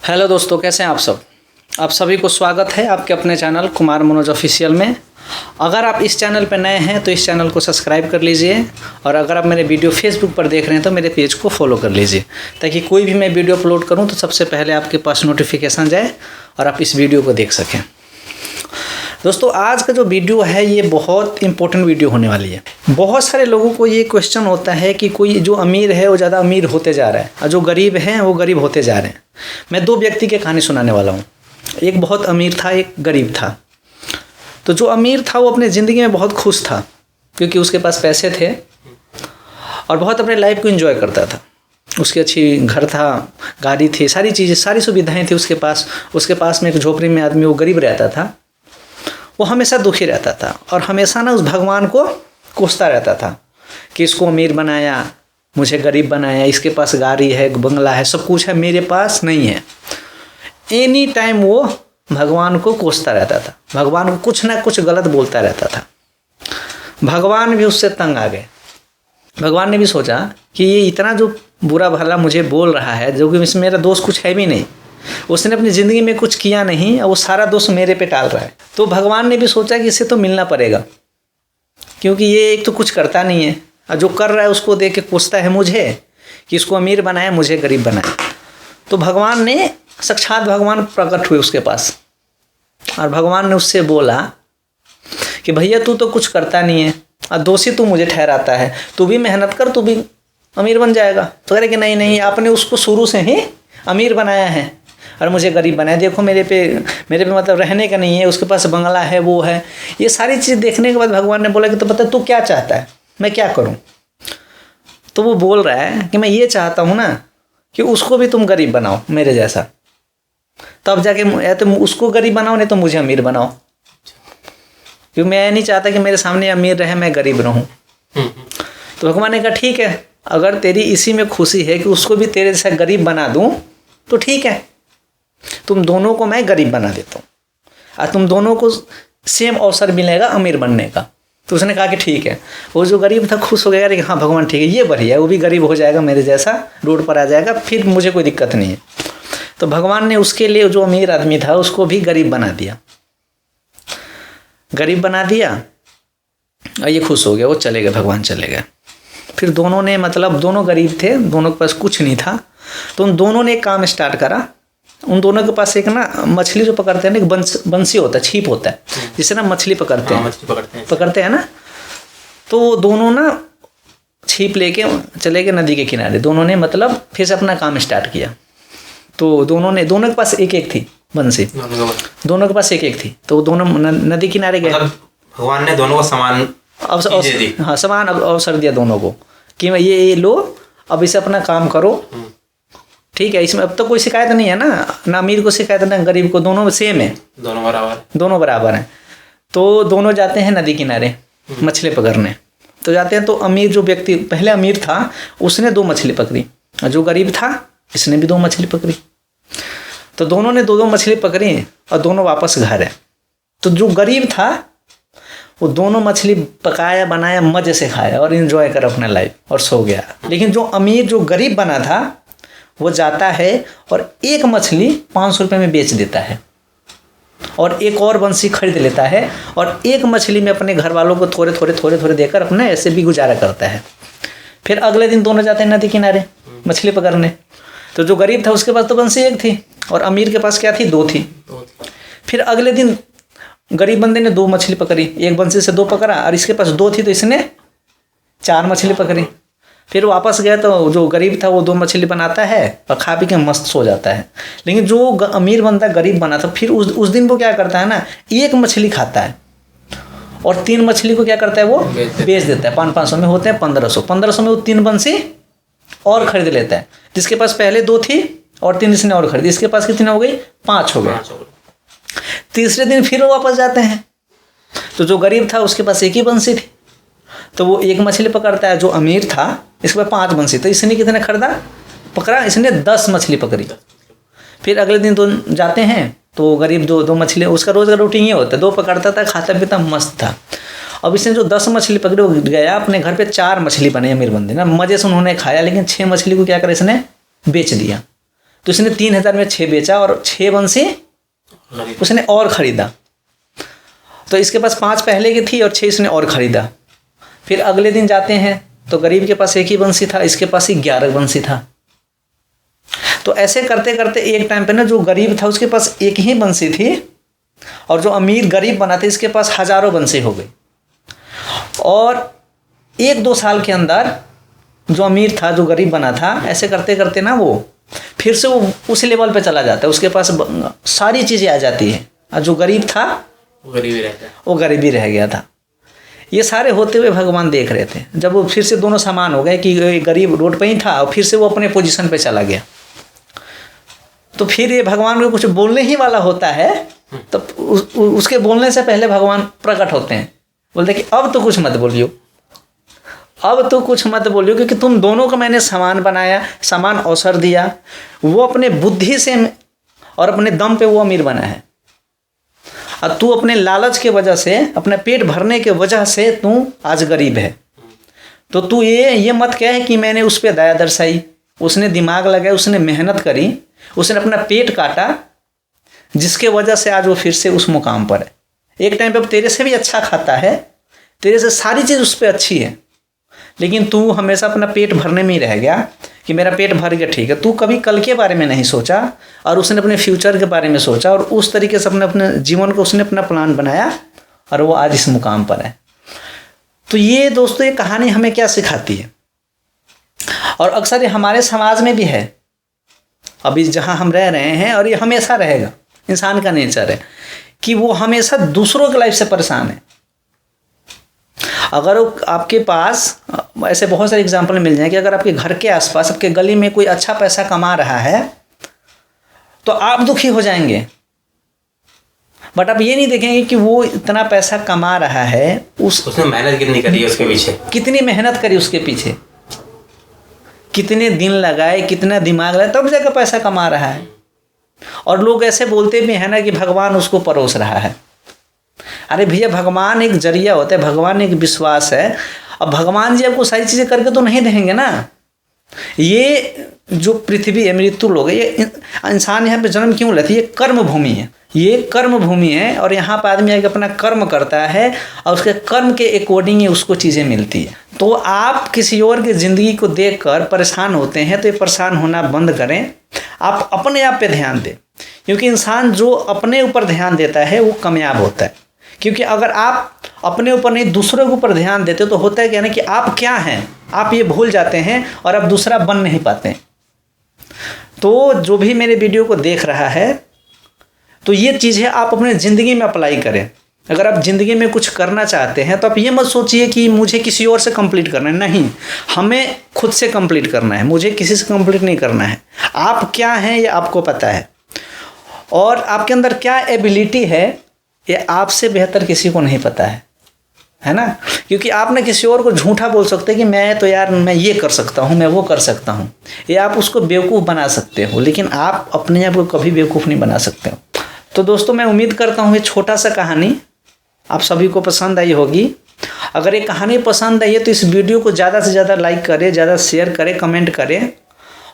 Hello दोस्तों, कैसे हैं आप सब। आप सभी को स्वागत है आपके अपने चैनल कुमार मनोज ऑफिशियल में। अगर आप इस चैनल पर नए हैं तो इस चैनल को सब्सक्राइब कर लीजिए, और अगर आप मेरे वीडियो फेसबुक पर देख रहे हैं तो मेरे पेज को फॉलो कर लीजिए, ताकि कोई भी मैं वीडियो अपलोड करूं तो सबसे पहले आपके पास नोटिफिकेशन जाए और आप इस वीडियो को देख सकें। दोस्तों, आज का जो वीडियो है ये बहुत इंपॉर्टेंट वीडियो होने वाली है। बहुत सारे लोगों को ये क्वेश्चन होता है कि कोई जो अमीर है वो ज़्यादा अमीर होते जा रहा है और जो गरीब हैं वो गरीब होते जा रहे हैं। मैं दो व्यक्ति की कहानी सुनाने वाला हूँ। एक बहुत अमीर था, एक गरीब था। तो जो अमीर था वो अपने ज़िंदगी में बहुत खुश था, क्योंकि उसके पास पैसे थे और बहुत अपने लाइफ को एंजॉय करता था। उसकी अच्छी घर था, गाड़ी थी, सारी चीज़ें, सारी सुविधाएं थी उसके पास। उसके पास में एक झोपड़ी में आदमी वो गरीब रहता था। वो हमेशा दुखी रहता था और हमेशा ना उस भगवान को कोसता रहता था कि इसको अमीर बनाया, मुझे गरीब बनाया, इसके पास गाड़ी है, बंगला है, सब कुछ है, मेरे पास नहीं है। एनी टाइम वो भगवान को कोसता रहता था, भगवान को कुछ ना कुछ गलत बोलता रहता था। भगवान भी उससे तंग आ गए। भगवान ने भी सोचा कि ये इतना जो बुरा भला मुझे बोल रहा है, जो कि इसमें मेरा दोस्त कुछ है भी नहीं, उसने अपनी ज़िंदगी में कुछ किया नहीं और वो सारा दोष मेरे पे टाल रहा है। तो भगवान ने भी सोचा कि इसे तो मिलना पड़ेगा, क्योंकि ये एक तो कुछ करता नहीं है और जो कर रहा है उसको देख के कोसता है मुझे कि इसको अमीर बनाया, मुझे गरीब बनाया। तो भगवान ने, साक्षात भगवान प्रकट हुए उसके पास और भगवान ने उससे बोला कि भैया तू तो कुछ करता नहीं है और दोषी तू मुझे ठहराता है, तू भी मेहनत कर, तू भी अमीर बन जाएगा। तो कह रहे कि नहीं, आपने उसको शुरू से ही अमीर बनाया है और मुझे गरीब बनाया। देखो मेरे पे मतलब रहने का नहीं है, उसके पास बंगला है, वो है। ये सारी चीज़ देखने के बाद भगवान ने बोला कि तो बता तू क्या चाहता है, मैं क्या करूं। तो वो बोल रहा है कि मैं ये चाहता हूं ना कि उसको भी तुम गरीब बनाओ मेरे जैसा, तब जाके या तो उसको गरीब बनाओ, नहीं तो मुझे अमीर बनाओ, क्योंकि मैं नहीं चाहता कि मेरे सामने अमीर रहे, मैं गरीब रहूं। तो भगवान ने कहा ठीक है, अगर तेरी इसी में खुशी है कि उसको भी तेरे जैसा गरीब बना दूं तो ठीक है, तुम दोनों को मैं गरीब बना देता हूँ और तुम दोनों को सेम अवसर मिलेगा अमीर बनने का। तो उसने कहा कि ठीक है। वो जो गरीब था खुश हो गया कि हाँ भगवान ठीक है, ये बढ़िया है, वो भी गरीब हो जाएगा मेरे जैसा, रोड पर आ जाएगा, फिर मुझे कोई दिक्कत नहीं है। तो भगवान ने उसके लिए जो अमीर आदमी था उसको भी गरीब बना दिया, गरीब बना दिया और ये खुश हो गया, वो चले गए, भगवान चले गए। फिर दोनों ने, मतलब दोनों गरीब थे, दोनों के पास कुछ नहीं था, तो उन दोनों ने एक काम स्टार्ट करा। उन दोनों के पास एक ना मछली जो पकड़ते हैं ना, एक बंसी होता है, छीप होता है, जिससे ना मछली पकड़ते हैं ना। तो वो दोनों ना छीप लेके चले गए नदी के किनारे। दोनों ने मतलब फिर से अपना काम स्टार्ट किया। तो दोनों के पास एक एक थी बंसी, दोनों के पास एक एक थी। तो दोनों नदी किनारे गए। भगवान ने दोनों को समान समान अवसर दिया दोनों को कि ये लो, अब इसे अपना काम करो, ठीक है। इसमें अब तो कोई शिकायत नहीं है ना अमीर को शिकायत ना गरीब को, दोनों सेम है, दोनों बराबर हैं। तो दोनों जाते हैं नदी किनारे मछली पकड़ने। तो जाते हैं तो अमीर जो व्यक्ति पहले अमीर था उसने 2 मछली पकड़ी और जो गरीब था इसने भी 2 मछली पकड़ी। तो दोनों ने 2 मछली पकड़ी और दोनों वापस घर है। तो जो गरीब था वो दोनों मछली पकाया, बनाया, मजे से खाया और इन्जॉय कर अपना लाइफ और सो गया। लेकिन जो अमीर, जो गरीब बना था, वो जाता है और एक मछली 500 रुपये में बेच देता है और एक और बंसी खरीद लेता है और एक मछली में अपने घर वालों को थोड़े देकर अपना ऐसे भी गुजारा करता है। फिर अगले दिन दोनों जाते हैं नदी किनारे मछली पकड़ने। तो जो गरीब था उसके पास तो बंसी एक थी और अमीर के पास क्या थी, 2 थी। फिर अगले दिन गरीब बंदे ने 2 मछली पकड़ी, एक बंसी से 2 पकड़ा और इसके पास 2 थी तो इसने 4 मछली पकड़ी। फिर वापस गया तो जो गरीब था वो 2 मछली बनाता है और खा पी के मस्त सो जाता है। लेकिन जो अमीर बंदा गरीब बना था, फिर उस दिन वो क्या करता है ना, 1 मछली खाता है और 3 मछली को क्या करता है, वो बेच देता है। 500 में होते हैं 1500 में वो 3 बंसी और खरीद लेता है। जिसके पास पहले 2 थी और 3 इसने और खरीदी, इसके पास कितनी हो गई, 5 हो गए। तीसरे दिन फिर वो वापस जाते हैं। तो जो गरीब था उसके पास 1 ही बंसी थी, तो वो 1 मछली पकड़ता है। जो अमीर था इसके पास 5 बंसी, तो इसने कितने पकड़ा, इसने 10 मछली पकड़ी। फिर अगले दिन तो जाते हैं तो गरीब 2 मछली, उसका रोज़ का रूटीन ये होता है, 2 पकड़ता था, खाता पीता मस्त था। अब इसने जो 10 मछली पकड़ी वो गया अपने घर पे, 4 मछली बने अमीर बंदे ना, मज़े से उन्होंने खाया। लेकिन 6 मछली को क्या करा, इसने बेच दिया। तो इसने 3,000 में 6 बेचा और 6 बंसी उसने और ख़रीदा। तो इसके पास 5 पहले की थी और 6 इसने और ख़रीदा। फिर अगले दिन जाते हैं तो गरीब के पास 1 ही बंसी था, इसके पास ही 11 बंसी था। तो ऐसे करते करते एक टाइम पे ना जो गरीब था उसके पास 1 ही बंसी थी और जो अमीर गरीब बना था इसके पास हज़ारों बंसी हो गई। और 1-2 साल के अंदर जो अमीर था जो गरीब बना था, ऐसे करते करते ना वो फिर से वो उस लेवल पे चला जाता है, उसके पास सारी चीज़ें आ जाती है। और जो गरीब था वो गरीबी रह गया था। ये सारे होते हुए भगवान देख रहे थे। जब वो फिर से दोनों समान हो गए कि गरीब रोड पे ही था और फिर से वो अपने पोजीशन पे चला गया, तो फिर ये भगवान को कुछ बोलने ही वाला होता है, तो उसके बोलने से पहले भगवान प्रकट होते हैं, बोलते कि अब तो कुछ मत बोलियो, अब तो कुछ मत बोलियो, क्योंकि तुम दोनों को मैंने समान बनाया, समान अवसर दिया। वो अपने बुद्धि से और अपने दम पे वो अमीर बना है और तू अपने लालच के वजह से, अपने पेट भरने के वजह से तू आज गरीब है। तो तू ये मत कहे कि मैंने उस पर दया दर्शाई, उसने दिमाग लगाया, उसने मेहनत करी, उसने अपना पेट काटा, जिसके वजह से आज वो फिर से उस मुकाम पर है। एक टाइम पे तेरे से भी अच्छा खाता है, तेरे से सारी चीज़ उस पर अच्छी है, लेकिन तू हमेशा अपना पेट भरने में ही रह गया कि मेरा पेट भर गया, ठीक है। तू कभी कल के बारे में नहीं सोचा और उसने अपने फ्यूचर के बारे में सोचा और उस तरीके से अपने जीवन को उसने अपना प्लान बनाया और वो आज इस मुकाम पर है। तो ये दोस्तों, ये कहानी हमें क्या सिखाती है? और अक्सर ये हमारे समाज में भी है, अभी जहाँ हम रह रहे हैं, और ये हमेशा रहेगा। इंसान का नेचर है कि वो हमेशा दूसरों की लाइफ से परेशान है। अगर आपके पास ऐसे बहुत सारे एग्जाम्पल मिल जाएंगे, अगर आपके घर के आसपास, आपके गली में कोई अच्छा पैसा कमा रहा है तो आप दुखी हो जाएंगे, बट आप ये नहीं देखेंगे कि वो इतना पैसा कमा रहा है, उसने मेहनत कितनी करी है उसके पीछे, कितनी मेहनत करी उसके पीछे, कितने दिन लगाए, कितना दिमाग लगाए, तब जाकर पैसा कमा रहा है। और लोग ऐसे बोलते भी हैं ना कि भगवान उसको परोस रहा है। अरे भैया, भगवान एक जरिया होता है, भगवान एक विश्वास है। अब भगवान जी आपको सारी चीज़ें करके तो नहीं देंगे ना। ये जो पृथ्वी है, मृत्यु लोग है, ये इंसान यहाँ पे जन्म क्यों लेते हैं? ये कर्म भूमि है, ये कर्म भूमि है। और यहाँ पर आदमी आके अपना कर्म करता है और उसके कर्म के अकॉर्डिंग ही उसको चीज़ें मिलती है। तो आप किसी और की ज़िंदगी को देखकर परेशान होते हैं तो ये परेशान होना बंद करें, आप अपने आप पे ध्यान दें, क्योंकि इंसान जो अपने ऊपर ध्यान देता है वो कामयाब होता है। क्योंकि अगर आप अपने ऊपर नहीं दूसरों के ऊपर ध्यान देते तो होता है क्या ना कि आप क्या हैं आप ये भूल जाते हैं और आप दूसरा बन नहीं पाते। तो जो भी मेरे वीडियो को देख रहा है, तो ये चीज़ें आप अपने ज़िंदगी में अप्लाई करें। अगर आप ज़िंदगी में कुछ करना चाहते हैं तो आप ये मत सोचिए कि मुझे किसी और से कंप्लीट करना है, नहीं, हमें खुद से कंप्लीट करना है, मुझे किसी से कंप्लीट नहीं करना है। आप क्या हैं ये आपको पता है, और आपके अंदर क्या एबिलिटी है ये आपसे बेहतर किसी को नहीं पता है ना। क्योंकि आप ना किसी और को झूठा बोल सकते हैं कि मैं तो यार मैं ये कर सकता हूँ, मैं वो कर सकता हूँ, ये आप उसको बेवकूफ़ बना सकते हो, लेकिन आप अपने आप को कभी बेवकूफ़ नहीं बना सकते हो। तो दोस्तों, मैं उम्मीद करता हूँ ये छोटा सा कहानी आप सभी को पसंद आई होगी। अगर ये कहानी पसंद आई है तो इस वीडियो को ज़्यादा से ज़्यादा लाइक करें, ज़्यादा शेयर करें, कमेंट करें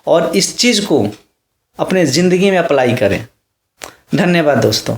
और इस चीज़ को अपने ज़िंदगी में अप्लाई करें। धन्यवाद दोस्तों।